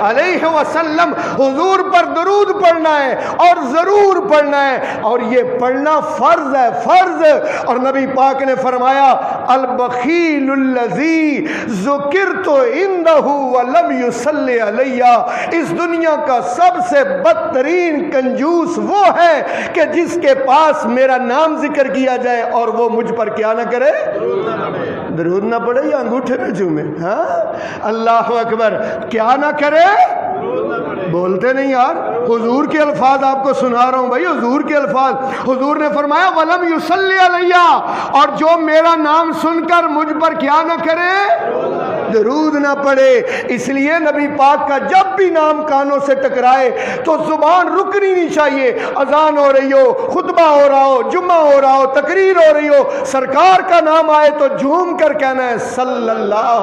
علیہ وسلم۔ حضور پر درود پڑھنا ہے اور ضرور پڑھنا ہے، اور یہ پڑھنا فرض ہے، فرض۔ اور نبی پاک نے فرمایا البخیل الذی ذکرت عندہ ولم یصلی علیہ، اس دنیا کا سب سے بدترین کنجوس وہ ہے کہ جس کے پاس میرا نام ذکر کیا جائے اور وہ مجھ پر کیا نہ کرے، درود نہ پڑھے یا انگوٹھے پہ چومے۔ ہاں اللہ اکبر، کیا نہ کرے، بولتے نہیں یار، حضور کے الفاظ آپ کو سنا رہا ہوں بھائی، حضور کے الفاظ۔ حضور نے فرمایا ولم یصلی علیہ، اور جو میرا نام سن کر مجھ پر کیا نہ کرے، درود نہ پڑھے۔ اس لیے نبی پاک کا جب بھی نام کانوں سے ٹکرائے تو زبان رکنی نہیں چاہیے، اذان ہو رہی ہو، خطبہ ہو رہا ہو، جمعہ ہو رہا ہو، تقریر ہو رہی ہو، سرکار کا نام آئے تو جھوم کر کہنا ہے صلی اللہ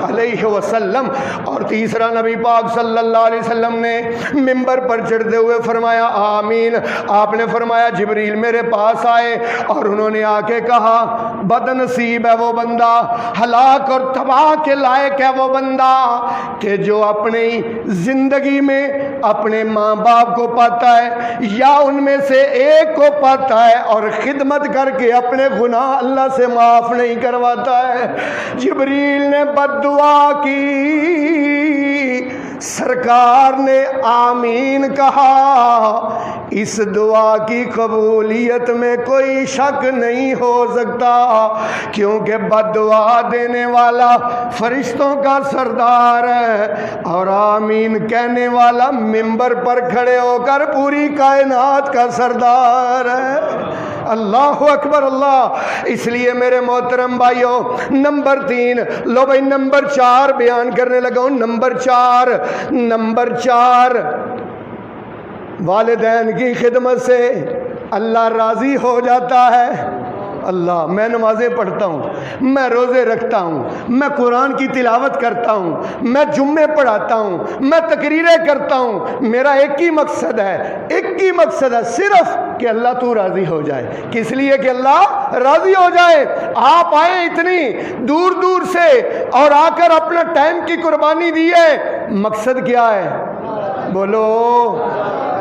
علیہ وسلم۔ اور تیسرا نبی پاک صلی اللہ علیہ وسلم نے منبر پر چڑھتے ہوئے فرمایا آمین۔ آپ نے فرمایا جبریل میرے پاس آئے اور انہوں نے آ کے کہا بد نصیب ہے وہ بندہ، ہلاک اور تباہ کے لائق ہے وہ بندہ کہ جو اپنی زندگی میں اپنے ماں باپ کو پاتا ہے یا ان میں سے ایک کو پاتا ہے اور خدمت کر کے اپنے گناہ اللہ سے معاف نہیں کرواتا ہے۔ جبریل نے بد دعا کی، سرکار نے آمین کہا۔ اس دعا کی قبولیت میں کوئی شک نہیں ہو سکتا، کیونکہ بد دعا دینے والا فرشتوں کا سردار ہے اور آمین کہنے والا منبر پر کھڑے ہو کر پوری کائنات کا سردار ہے۔ اللہ اکبر اللہ۔ اس لیے میرے محترم بھائیوں، نمبر 3 لو بھائی، نمبر 4 بیان کرنے لگا ہوں۔ نمبر 4 والدین کی خدمت سے اللہ راضی ہو جاتا ہے۔ اللہ، میں نمازیں پڑھتا ہوں، میں روزے رکھتا ہوں، میں قرآن کی تلاوت کرتا ہوں، میں جمعے پڑھاتا ہوں، میں تقریریں کرتا ہوں، میرا ایک ہی مقصد ہے صرف کہ اللہ تو راضی ہو جائے۔ کس لیے؟ کہ اللہ راضی ہو جائے۔ آپ آئے اتنی دور دور سے اور آ کر اپنا ٹائم کی قربانی دی ہے، مقصد کیا ہے؟ بولو،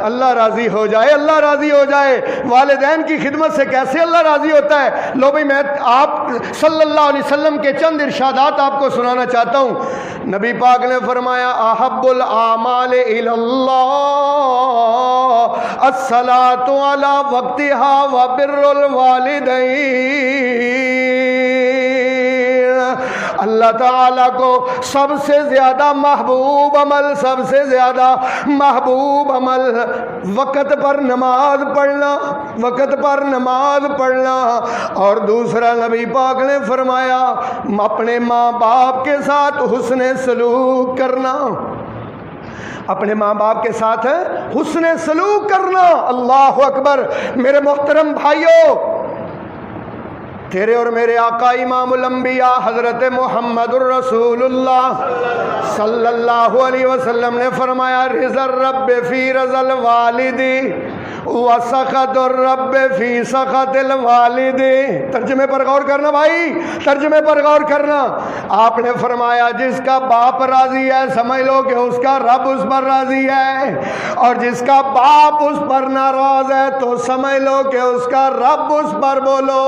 اللہ راضی ہو جائے، اللہ راضی ہو جائے۔ والدین کی خدمت سے کیسے اللہ راضی ہوتا ہے؟ لو بھائی میں آپ صلی اللہ علیہ وسلم کے چند ارشادات آپ کو سنانا چاہتا ہوں۔ نبی پاک نے فرمایا احب الاعمال الی اللہ الصلاۃ علی وقتها وبر الوالدین۔ اللہ تعالیٰ کو سب سے زیادہ محبوب عمل، سب سے زیادہ محبوب عمل وقت پر نماز پڑھنا، وقت پر نماز پڑھنا۔ اور دوسرا نبی پاک نے فرمایا اپنے ماں باپ کے ساتھ حسن سلوک کرنا، اپنے ماں باپ کے ساتھ حسن سلوک کرنا۔ اللہ اکبر۔ میرے محترم بھائیوں، تیرے اور میرے آقا امام الانبیاء حضرت محمد الرسول اللہ صلی اللہ علیہ وسلم نے فرمایا رضا الرب فی رضا الوالد وسخط الرب فی سخط الوالد۔ ترجمے پر غور کرنا بھائی، ترجمے پر غور کرنا۔ آپ نے فرمایا جس کا باپ راضی ہے سمجھ لو کہ اس کا رب اس پر راضی ہے، اور جس کا باپ اس پر ناراض ہے تو سمجھ لو کہ اس کا رب اس پر بولو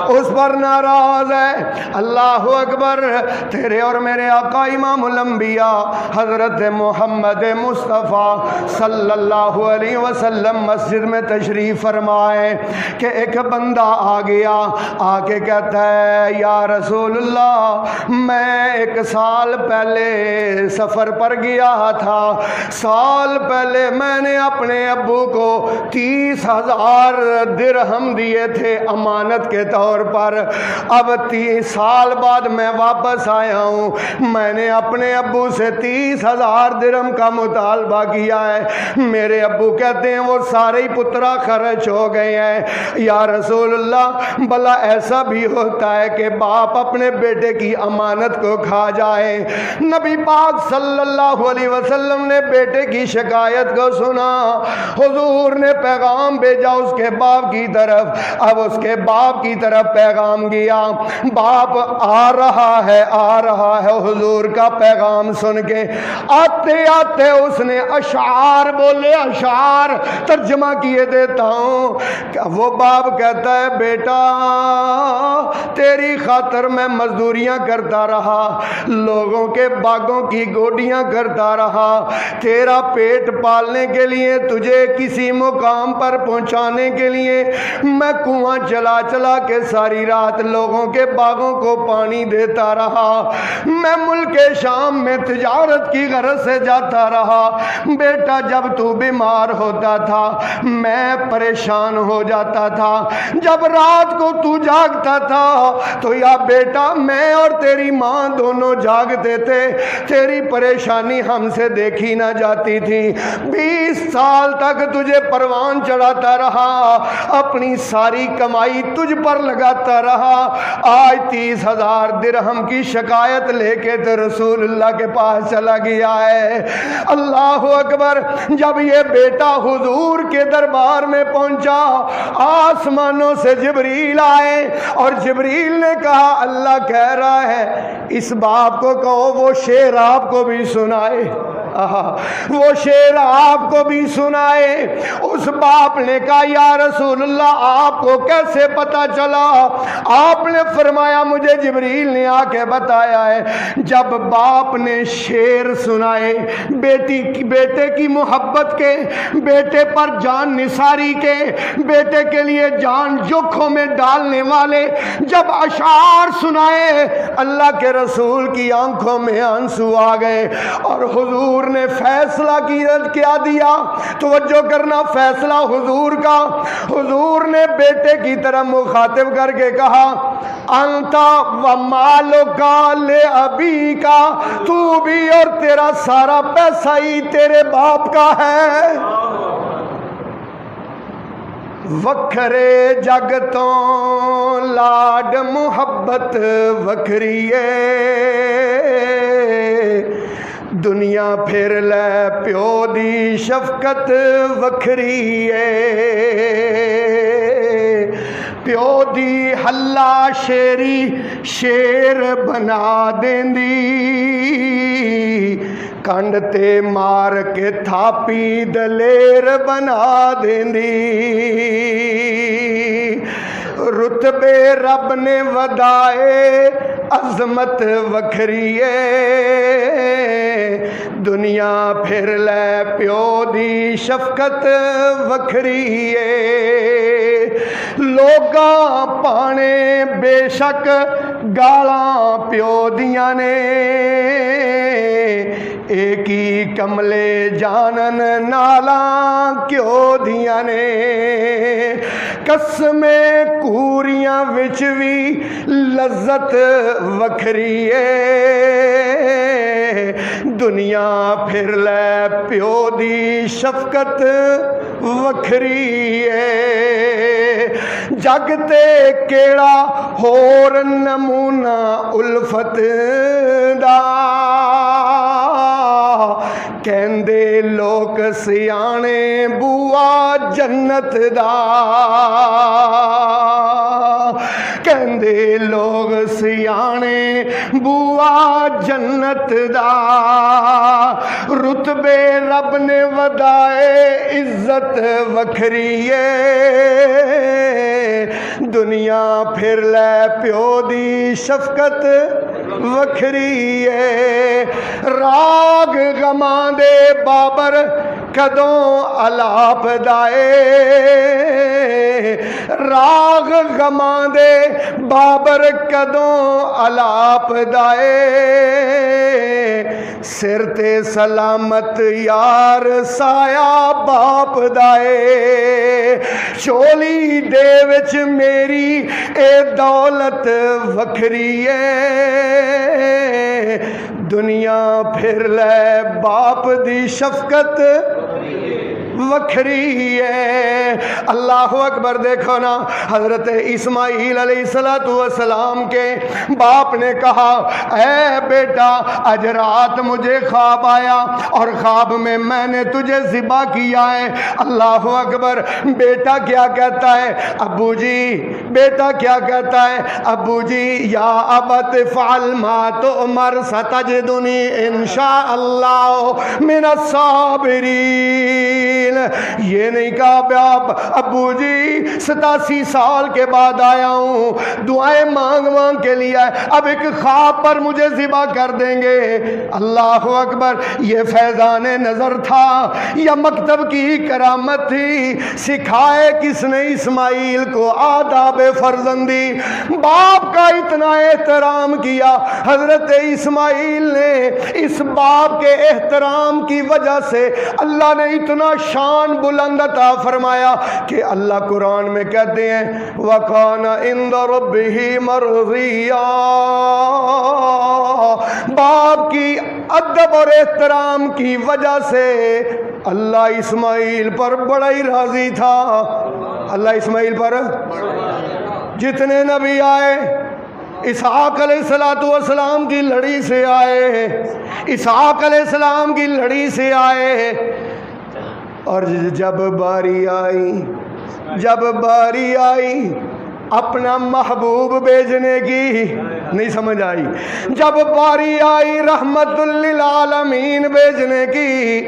اس پر ناراض ہے۔ اللہ اکبر۔ تیرے اور میرے آقا امام الانبیاء حضرت محمد مصطفیٰ صلی اللہ علیہ وسلم مسجد میں تشریف فرمائے کہ ایک بندہ آ گیا، آ کے کہتا ہے یا رسول اللہ میں ایک سال پہلے سفر پر گیا تھا، سال پہلے میں نے اپنے ابو کو 30,000 درہم دیے تھے امانت کے طور پر، اب 30 سال بعد میں واپس آیا ہوں، میں نے اپنے ابو سے 30,000 درہم کا مطالبہ کیا ہے، میرے ابو کہتے ہیں وہ سارے ہی پترا خرچ ہو گئے ہیں۔ یا رسول اللہ بھلا ایسا بھی ہوتا ہے کہ باپ اپنے بیٹے کی امانت کو کھا جائے؟ نبی پاک صلی اللہ علیہ وسلم نے بیٹے کی شکایت کو سنا، حضور نے پیغام بھیجا اس کے باپ کی طرف۔ اب اس کے باپ کی طرف پیغام گیا، باپ آ رہا ہے حضور کا پیغام سن کے، آتے آتے اس نے اشعار بولے، اشعار ترجمہ کیے دیتا ہوں۔ وہ باپ کہتا ہے بیٹا تیری خاطر میں مزدوریاں کرتا رہا، لوگوں کے باغوں کی گوڈیاں کرتا رہا، تیرا پیٹ پالنے کے لیے، تجھے کسی مقام پر پہنچانے کے لیے میں کنواں چلا چلا کے ساری رات لوگوں کے باغوں کو پانی دیتا رہا، میں ملک شام میں تجارت کی غرض سے جاتا رہا۔ بیٹا جب تو بیمار ہوتا تھا میں پریشان ہو جاتا تھا، جب رات کو تو جاگتا تھا تو یا بیٹا میں اور تیری ماں دونوں جاگتے تھے، تیری پریشانی ہم سے دیکھی نہ جاتی تھی۔ 20 سال تک تجھے پروان چڑھاتا رہا، اپنی ساری کمائی تجھ پر لگاتا رہا، آج 30,000 درہم کی شکایت لے کے تو رسول اللہ کے پاس چلا گیا ہے۔ اللہ اکبر۔ جب یہ بیٹا حضور کے دربار میں پہنچا، آسمانوں سے جبریل آئے اور جبریل نے کہا اللہ کہہ رہا ہے اس باپ کو کہو وہ شعر آپ کو بھی سنائے، وہ شعر آپ کو بھی سنائے۔ اس باپ نے کہا یا رسول اللہ آپ کو کیسے پتا چلا؟ آپ نے فرمایا مجھے جبریل نے آ کے بتایا ہے۔ جب باپ نے شعر سنائے بیٹے کی محبت کے، بیٹے پر جان نثاری کے، بیٹے کے لیے جان جوکھوں میں ڈالنے والے جب اشعار سنائے، اللہ کے رسول کی آنکھوں میں آنسو آ گئے اور حضور نے فیصلہ کیا دیا۔ توجہ کرنا، فیصلہ حضور کا۔ حضور نے بیٹے کی طرح مخاطب کر کے کہا انتا و مالکا لے ابی کا، تو بھی اور تیرا سارا پیسہ ہی تیرے باپ کا ہے۔ وکھرے جگ تو لاڈ محبت وکھریے، دنیا پھر لے پیو دی شفقت وکھریے، پیو دی ہلا شیری شیر بنا دیندی، کنڈ تے مار کے تھاپی دلیر بنا دیندی رتبے رب نے ودائے عظمت وکھریے دنیا پھر لے پیو دی شفقت وکھریے لوگاں پانے بے شک گالاں پیو دیاں نے ایک ہی کملے جانن نالاں کیوں دیاں نے قسمیں کوریاں وچ وی لذت وکھری ہے دنیا پھر لے پیو دی شفقت وکھری ہے جگ تے کیڑا ہور نمونہ الفت دا کہندے لوک سیانے بوا جنت دا کہندے لوگ سیانے بوا جنت دا رتبے رب نے ودائے عزت وکھری ہے دنیا پھر لے پیو دی شفقت وکھری ہے راگ غماں دے بابر کدوں الاپ دائے راگ غماں دے بابر کدوں الاپ دائے سر تے سلامت یار سایہ باپ دائے چولی دے وچ میری اے دولت وکھری ہے دنیا پھر لے باپ دی شفقت وکھری ہے اللہ اکبر دیکھو نا حضرت اسماعیل علیہ السلام کے باپ نے کہا اے بیٹا آج رات مجھے خواب آیا اور خواب میں نے تجھے ذبح کیا ہے اللہ اکبر بیٹا کیا کہتا ہے ابو جی بیٹا کیا کہتا ہے ابو جی یا ابت فعل ما تؤمر ستجدنی انشاءاللہ من الصابرین یہ نہیں کہا باپ ابو جی 87 سال کے بعد آیا ہوں دعائیں مانگ کے لیے اب ایک خواب پر مجھے ذبح کر دیں گے اللہ اکبر یہ فیضان نظر تھا یا مکتب کی کرامت تھی سکھائے کس نے اسماعیل کو آداب فرزندی باپ کا اتنا احترام کیا حضرت اسماعیل نے اس باپ کے احترام کی وجہ سے اللہ نے اتنا شان بلند عطا فرمایا کہ اللہ قرآن میں کہتے ہیں وَقَانَ عِنْدَ رَبِّهِ مَرْضِيًّا باپ کی ادب اور احترام کی وجہ سے اللہ اسماعیل پر بڑا ہی راضی تھا اللہ اسماعیل پر جتنے نبی آئے اسحاق علیہ السلام کی لڑی سے آئے اسحاق علیہ السلام کی لڑی سے آئے اور جب باری آئی اپنا محبوب بیچنے کی نہیں سمجھ آئی جب باری آئی رحمت للعالمین بیچنے کی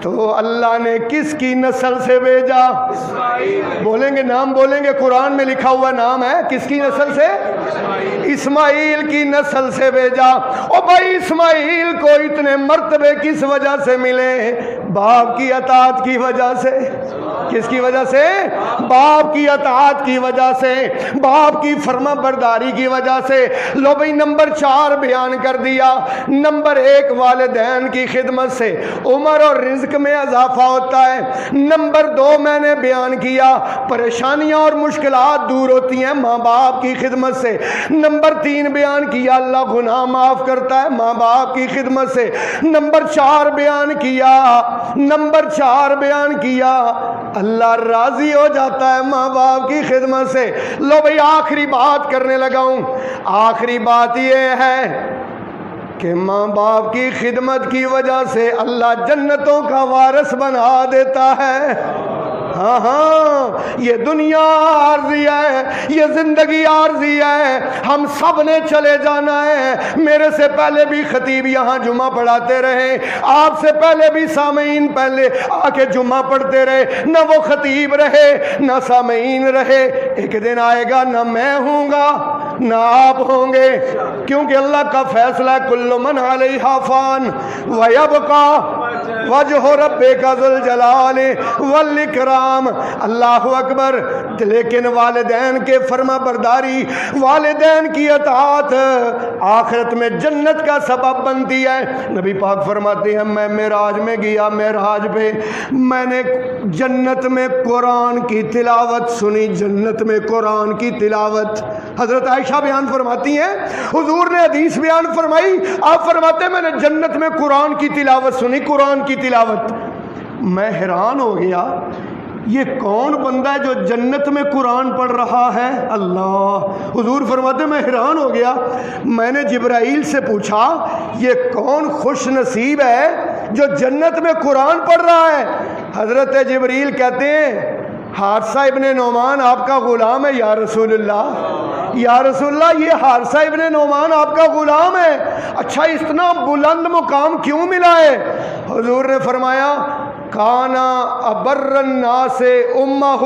تو اللہ نے کس کی نسل سے بھیجا بولیں گے نام بولیں گے قرآن میں لکھا ہوا نام ہے کس کی نسل سے اسماعیل کی نسل سے بھیجا او بھائی اسماعیل کو اتنے مرتبے کس وجہ سے ملے باپ کی اطاعت کی وجہ سے کس کی وجہ سے باپ کی اطاعت کی وجہ سے باپ کی فرما برداری کی وجہ سے لو بھائی نمبر 4 بیان کر دیا نمبر 1 والدین کی خدمت سے عمر اور رزق میں اضافہ ہوتا ہے نمبر 2 میں نے بیان کیا پریشانیاں اور مشکلات دور ہوتی ہیں ماں باپ کی خدمت سے نمبر 3 بیان کیا اللہ گناہ معاف کرتا ہے ماں باپ کی خدمت سے نمبر 4 بیان کیا اللہ راضی ہو جاتا ہے ماں باپ کی خدمت سے لو بھئی آخری بات کرنے لگا ہوں آخری بات یہ ہے کہ ماں باپ کی خدمت کی وجہ سے اللہ جنتوں کا وارث بنا دیتا ہے ہاں یہ دنیا عارضی ہے یہ یہ زندگی عارضی ہے، ہم سب نے چلے جانا ہے۔ میرے سے پہلے بھی خطیب یہاں جمعہ پڑھاتے رہے، آپ سے پہلے بھی سامعین پہلے آ کے جمعہ پڑھتے رہے، نہ وہ خطیب رہے نہ سامعین رہے۔ ایک دن آئے گا نہ میں ہوں گا نہ آپ ہوں گے، کیونکہ اللہ کا فیصلہ ہے کل من علیہا فان ویبقى وجہ ربک ذو الجلال والاکرام۔ اللہ اکبر۔ لیکن والدین کے فرما برداری، والدین کی اطاعت آخرت میں جنت کا سبب بنتی ہے۔ نبی پاک فرماتے ہیں میں معراج میں گیا، معراج پہ میں نے جنت میں قرآن کی تلاوت سنی، جنت میں قرآن کی تلاوت۔ حضرت عائشہ بیان فرماتی ہیں حضور نے حدیث بیان فرمائی، آپ فرماتے ہیں میں نے جنت میں قرآن کی تلاوت سنی، قرآن کی تلاوت۔ میں حیران ہو گیا یہ کون بندہ ہے جو جنت میں قرآن پڑھ رہا ہے؟ اللہ، حضور فرماتے میں حیران ہو گیا۔ میں نے جبرائیل سے پوچھا یہ کون خوش نصیب ہے جو جنت میں قرآن پڑھ رہا ہے؟ حضرت جبریل کہتے ہیں حارثہ ابن نعمان آپ کا غلام ہے یا رسول اللہ، یا رسول اللہ یہ حارثہ ابن نعمان آپ کا غلام ہے، اچھا اتنا بلند مقام کیوں ملا ہے؟ حضور نے فرمایا کانا ابر الناس امہ،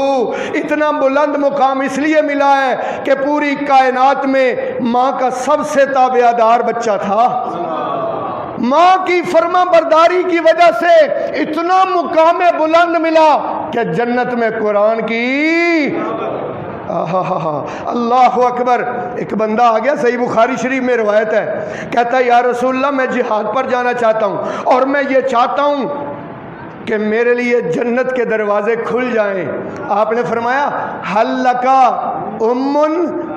اتنا بلند مقام اس لیے ملا ہے کہ پوری کائنات میں ماں کا سب سے تابعدار بچہ تھا، ماں کی فرما برداری کی وجہ سے اتنا مقام بلند ملا کہ جنت میں قرآن کی اللہ اکبر۔ ایک بندہ آ گیا، صحیح بخاری شریف میں روایت ہے، کہتا ہے یا رسول اللہ میں جہاد پر جانا چاہتا ہوں اور میں یہ چاہتا ہوں کہ میرے لیے جنت کے دروازے کھل جائیں۔ آپ نے فرمایا حل لکا امن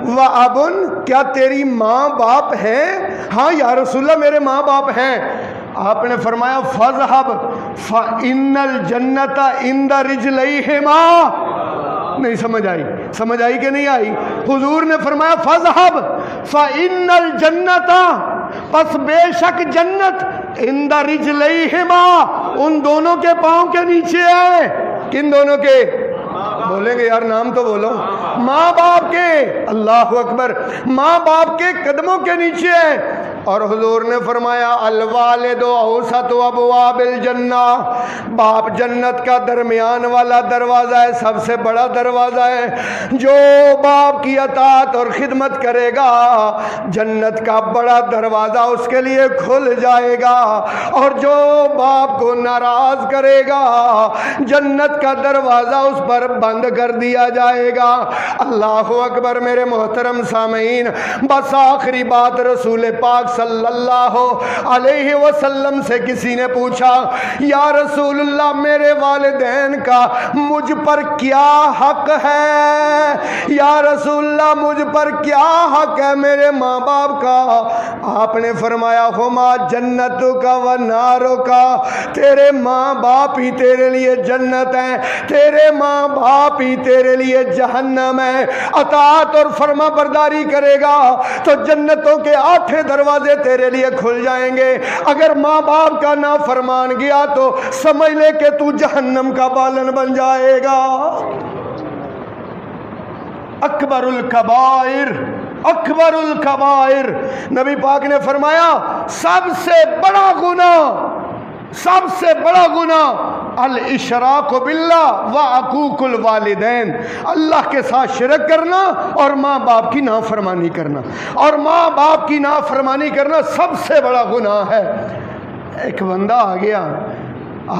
و ابن، کیا تیری ماں باپ ہیں؟ ہاں یا رسول اللہ میرے ماں باپ ہیں۔ آپ نے فرمایا فذهب فإن الجنت عند رجلیہما۔ نہیں سمجھ آئی؟ سمجھ آئی کہ نہیں آئی؟ حضور نے فرمایا فذهب فإن الجنت، پس بے شک جنت عند رجلیہما، ان دونوں کے پاؤں کے نیچے ہے۔ کن دونوں کے؟ بولیں گے یار نام تو بولو۔ ماں باپ کے، اللہ اکبر، ماں باپ کے قدموں کے نیچے ہے۔ اور حضور نے فرمایا الوالد اوسط ابواب الجنہ، باپ جنت کا درمیان والا دروازہ ہے، سب سے بڑا دروازہ ہے۔ جو باپ کی اطاعت اور خدمت کرے گا جنت کا بڑا دروازہ اس کے لیے کھل جائے گا، اور جو باپ کو ناراض کرے گا جنت کا دروازہ اس پر بند کر دیا جائے گا۔ اللہ اکبر۔ میرے محترم سامعین، بس آخری بات، رسول پاک صلی اللہ علیہ وسلم سے کسی نے پوچھا یا رسول اللہ میرے والدین کا مجھ پر کیا حق ہے؟ یا رسول اللہ مجھ پر کیا حق ہے میرے ماں باپ کا؟ آپ نے فرمایا ہما جنتوں کا و ناروں کا، تیرے ماں باپ ہی تیرے لیے جنت ہیں، تیرے ماں باپ ہی تیرے لیے جہنم ہے۔ اطاعت اور فرما برداری کرے گا تو جنتوں کے 8 دروازے تیرے لیے کھل جائیں گے، اگر ماں باپ کا نافرمان گیا تو سمجھ لے کہ تو جہنم کا بالن بن جائے گا۔ اکبر الکبائر، اکبر الکبائر، نبی پاک نے فرمایا سب سے بڑا گناہ، سب سے بڑا گناہ الاشراک باللہ و عقوق الوالدین، اللہ کے ساتھ شرک کرنا اور ماں باپ کی نافرمانی کرنا، اور ماں باپ کی نافرمانی کرنا سب سے بڑا گناہ ہے۔ ایک بندہ آ گیا،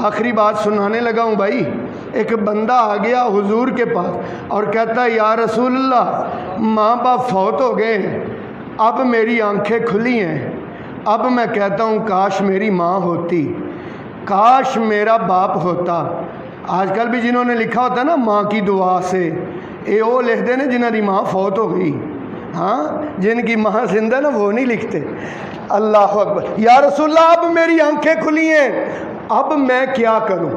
آخری بات سنانے لگا ہوں بھائی، ایک بندہ آ گیا حضور کے پاس اور کہتا ہے یا رسول اللہ ماں باپ فوت ہو گئے ہیں، اب میری آنکھیں کھلی ہیں، اب میں کہتا ہوں کاش میری ماں ہوتی، کاش میرا باپ ہوتا۔ آج کل بھی جنہوں نے لکھا ہوتا ہے نا ماں کی دعا سے، اے وہ لکھ دے نا جنہوں کی ماں فوت ہو گئی، ہاں جن کی ماں زندہ نا وہ نہیں لکھتے۔ اللہ اکبر۔ یا رسول اللہ اب میری آنکھیں کھلی ہیں، اب میں کیا کروں؟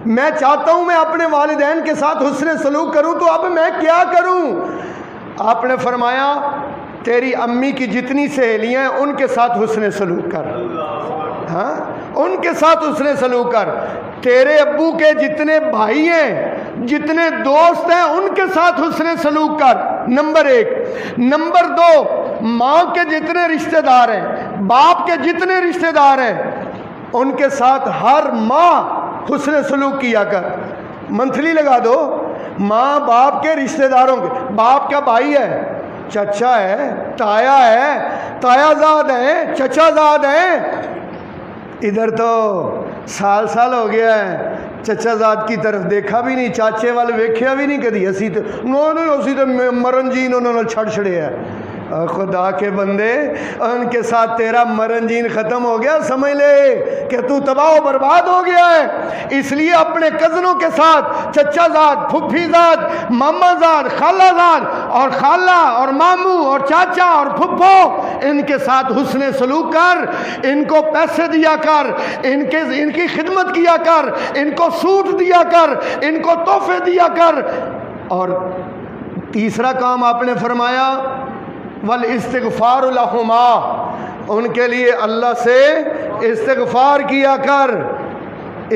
میں چاہتا ہوں میں اپنے والدین کے ساتھ حسن سلوک کروں، تو اب میں کیا کروں؟ آپ نے فرمایا تیری امی کی جتنی سہیلیاں ہیں ان کے ساتھ حسن سلوک کر، ہاں ان کے ساتھ حسن سلوک کر۔ تیرے ابو کے جتنے بھائی ہیں جتنے دوست ہیں ان کے ساتھ حسن سلوک کر، نمبر 1۔ نمبر 2، ماں کے جتنے رشتہ دار ہیں، باپ کے جتنے رشتہ دار ہیں، ان کے ساتھ ہر ماہ حسن سلوک کیا کر۔ منتھلی لگا دو، ماں باپ کے رشتہ داروں کے، باپ کا بھائی ہے، چچا ہے، تایا زاد ہے، چچا زاد ہے۔ ادھر تو سال ہو گیا ہے، چچا زاد کی طرف دیکھا بھی نہیں، چاچے والے ویکھیا بھی نہیں کدی۔ اسی تو مرن جین انہوں نے چھڑ چھڑے ہے۔ خدا کے بندے، ان کے ساتھ تیرا مرن جین ختم ہو گیا، سمجھ لے کہ تو تباہ و برباد ہو گیا ہے۔ اس لیے اپنے کزنوں کے ساتھ، چچا زاد، پھپھی زاد، ماما زاد، خالہ زاد، اور خالہ اور ماموں اور چاچا اور پھپھو، ان کے ساتھ حسن سلوک کر، ان کو پیسے دیا کر، ان کی خدمت کیا کر، ان کو سوٹ دیا کر، ان کو تحفے دیا کر۔ اور تیسرا کام آپ نے فرمایا والاستغفار لہما، ان کے لیے اللہ سے استغفار کیا کر،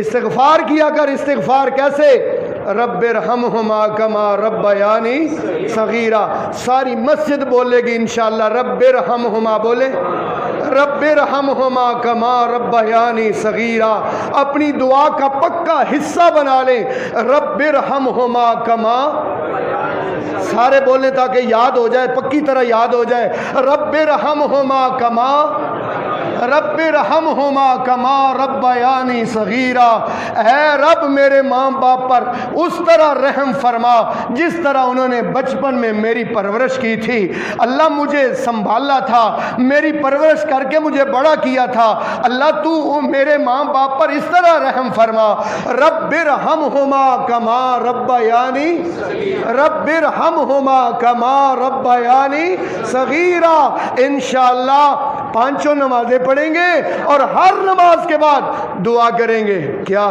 استغفار کیا کر۔ استغفار کیسے؟ رب ارحمہما کما ربیانی صغیرا۔ ساری مسجد بولے گی انشاءاللہ رب ارحمہما، بولے رب ارحمہما کما ربیانی صغیرا۔ اپنی دعا کا پکا حصہ بنا لیں، رب ارحمہما کما، سارے بولیں تاکہ یاد ہو جائے، پکی طرح یاد ہو جائے، رب ارحمہما کما، رب ارحمہما کما ربیانی صغیرا۔ اے رب میرے ماں باپ پر اس طرح رحم فرما جس طرح انہوں نے بچپن میں میری پرورش کی تھی۔ اللہ مجھے سنبھالا تھا، میری پرورش کر کے مجھے بڑا کیا تھا، اللہ تو میرے ماں باپ پر اس طرح رحم فرما، رب ارحمہما کما ربیانی، رب ارحمہما کما ربیانی صغیرا۔ انشاءاللہ 5 نمازیں پڑھیں گے اور ہر نماز کے بعد دعا کریں گے۔ کیا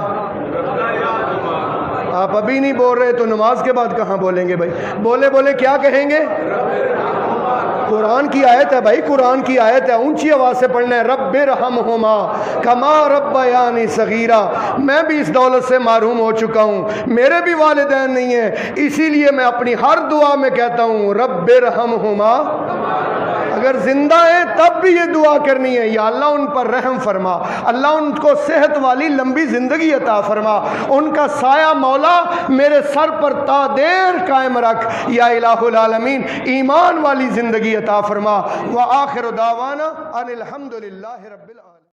آپ ابھی نہیں بول رہے تو نماز کے بعد کہاں بولیں گے بھائی؟ بولے کیا کہیں گے؟ قرآن کی آیت ہے بھائی، قرآن کی آیت ہے، اونچی آواز سے پڑھنا ہے، رب ارحمہما کما ربیانی صغیرا۔ میں بھی اس دولت سے محروم ہو چکا ہوں، میرے بھی والدین نہیں ہیں، اسی لیے میں اپنی ہر دعا میں کہتا ہوں رب ارحمہما۔ اگر زندہ ہیں تب بھی یہ دعا کرنی ہے، یا اللہ ان پر رحم فرما، اللہ ان کو صحت والی لمبی زندگی عطا فرما، ان کا سایہ مولا میرے سر پر تا دیر قائم رکھ، یا الہ العالمین ایمان والی زندگی عطا فرما۔ وآخر دعوانا ان الحمدللہ رب العالمین۔